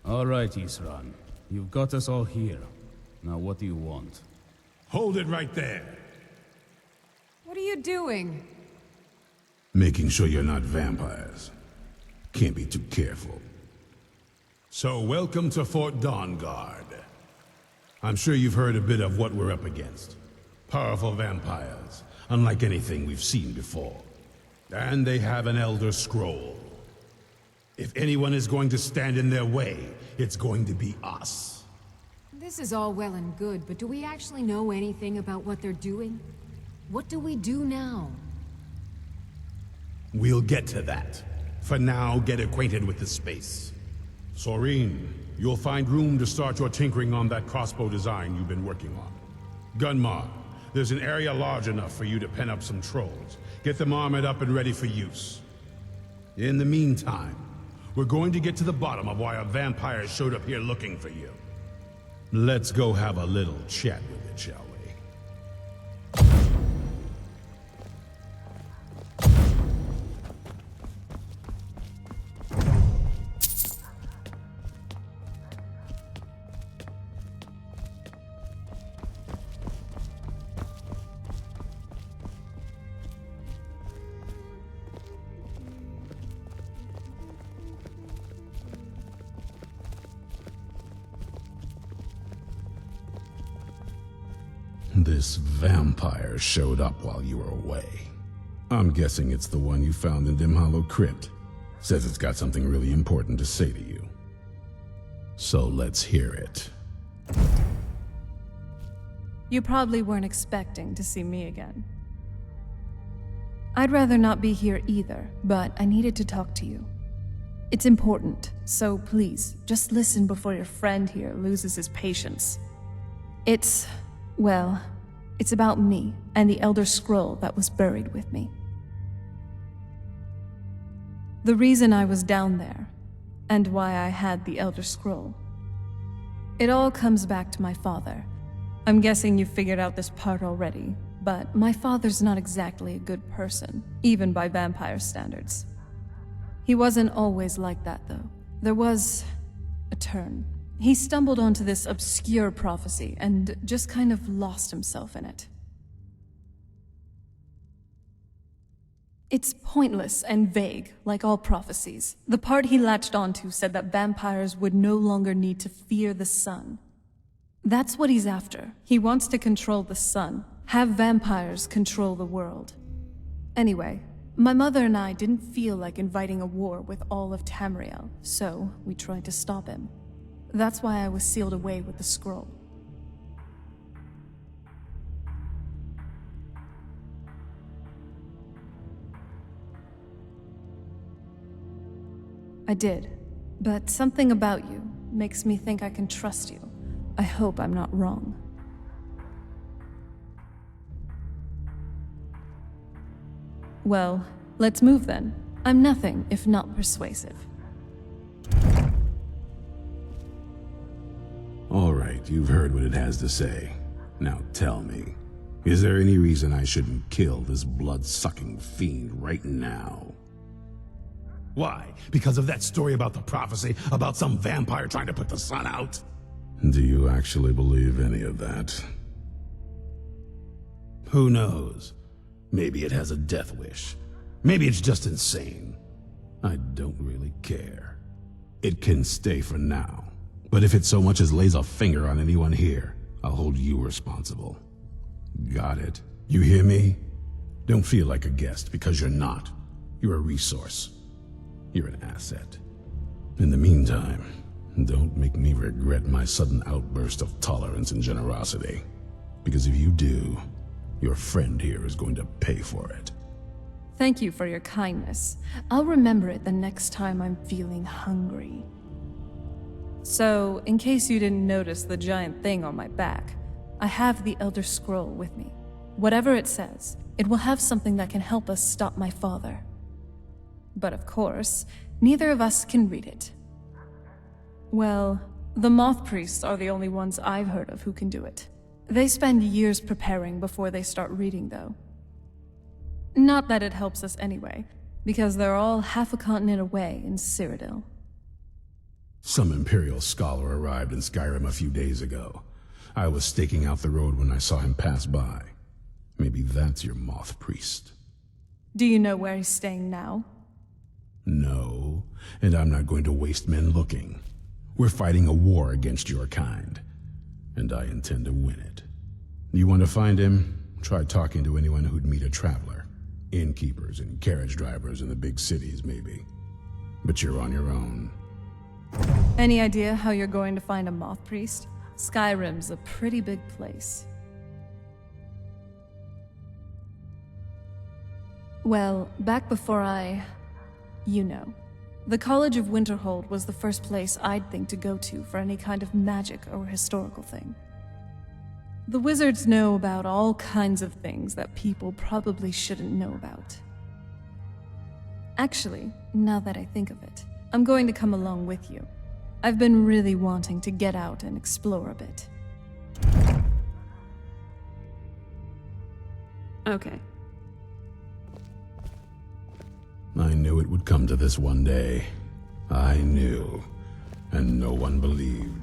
All right, Isran. You've got us all here. Now what do you want? Hold it right there. What are you doing? Making sure you're not vampires. Can't be too careful. So welcome to Fort Dawnguard. I'm sure you've heard a bit of what we're up against. Powerful vampires, unlike anything we've seen before. And they have an Elder Scroll. If anyone is going to stand in their way, it's going to be us. This is all well and good, but do we actually know anything about what they're doing? What do we do now? We'll get to that. For now, get acquainted with the space. Serene, you'll find room to start your tinkering on that crossbow design you've been working on. Gunmar, there's an area large enough for you to pen up some trolls. Get them armored up and ready for use. In the meantime, we're going to get to the bottom of why a vampire showed up here looking for you. Let's go have a little chat with it, shall we? This vampire showed up while you were away. I'm guessing it's the one you found in Dim Hollow Crypt. Says it's got something really important to say to you. So let's hear it. You probably weren't expecting to see me again. I'd rather not be here either, but I needed to talk to you. It's important, so please, just listen before your friend here loses his patience. Well, it's about me and the Elder Scroll that was buried with me. The reason I was down there, and why I had the Elder Scroll. It all comes back to my father. I'm guessing you figured out this part already, but my father's not exactly a good person, even by vampire standards. He wasn't always like that, though. There was a turn. He stumbled onto this obscure prophecy and just kind of lost himself in it. It's pointless and vague, like all prophecies. The part he latched onto said that vampires would no longer need to fear the sun. That's what he's after. He wants to control the sun, have vampires control the world. Anyway, my mother and I didn't feel like inviting a war with all of Tamriel, so we tried to stop him. That's why I was sealed away with the scroll. I did, but something about you makes me think I can trust you. I hope I'm not wrong. Well, let's move then. I'm nothing if not persuasive. All right, you've heard what it has to say. Now tell me, is there any reason I shouldn't kill this blood-sucking fiend right now? Why? Because of that story about the prophecy, about some vampire trying to put the sun out? Do you actually believe any of that? Who knows? Maybe it has a death wish. Maybe it's just insane. I don't really care. It can stay for now. But if it so much as lays a finger on anyone here, I'll hold you responsible. Got it? You hear me? Don't feel like a guest, because you're not. You're a resource. You're an asset. In the meantime, don't make me regret my sudden outburst of tolerance and generosity. Because if you do, your friend here is going to pay for it. Thank you for your kindness. I'll remember it the next time I'm feeling hungry. So, in case you didn't notice the giant thing on my back, I have the Elder Scroll with me. Whatever it says, it will have something that can help us stop my father. But of course, neither of us can read it. Well, the Moth Priests are the only ones I've heard of who can do it. They spend years preparing before they start reading, though. Not that it helps us anyway, because they're all half a continent away in Cyrodiil. Some Imperial scholar arrived in Skyrim a few days ago. I was staking out the road when I saw him pass by. Maybe that's your moth priest. Do you know where he's staying now? No, and I'm not going to waste men looking. We're fighting a war against your kind, and I intend to win it. You want to find him? Try talking to anyone who'd meet a traveler. Innkeepers and carriage drivers in the big cities, maybe. But you're on your own. Any idea how you're going to find a moth priest? Skyrim's a pretty big place. Well, back before you know. The College of Winterhold was the first place I'd think to go to for any kind of magic or historical thing. The wizards know about all kinds of things that people probably shouldn't know about. Actually, now that I think of it, I'm going to come along with you. I've been really wanting to get out and explore a bit. Okay. I knew it would come to this one day. I knew, and no one believed.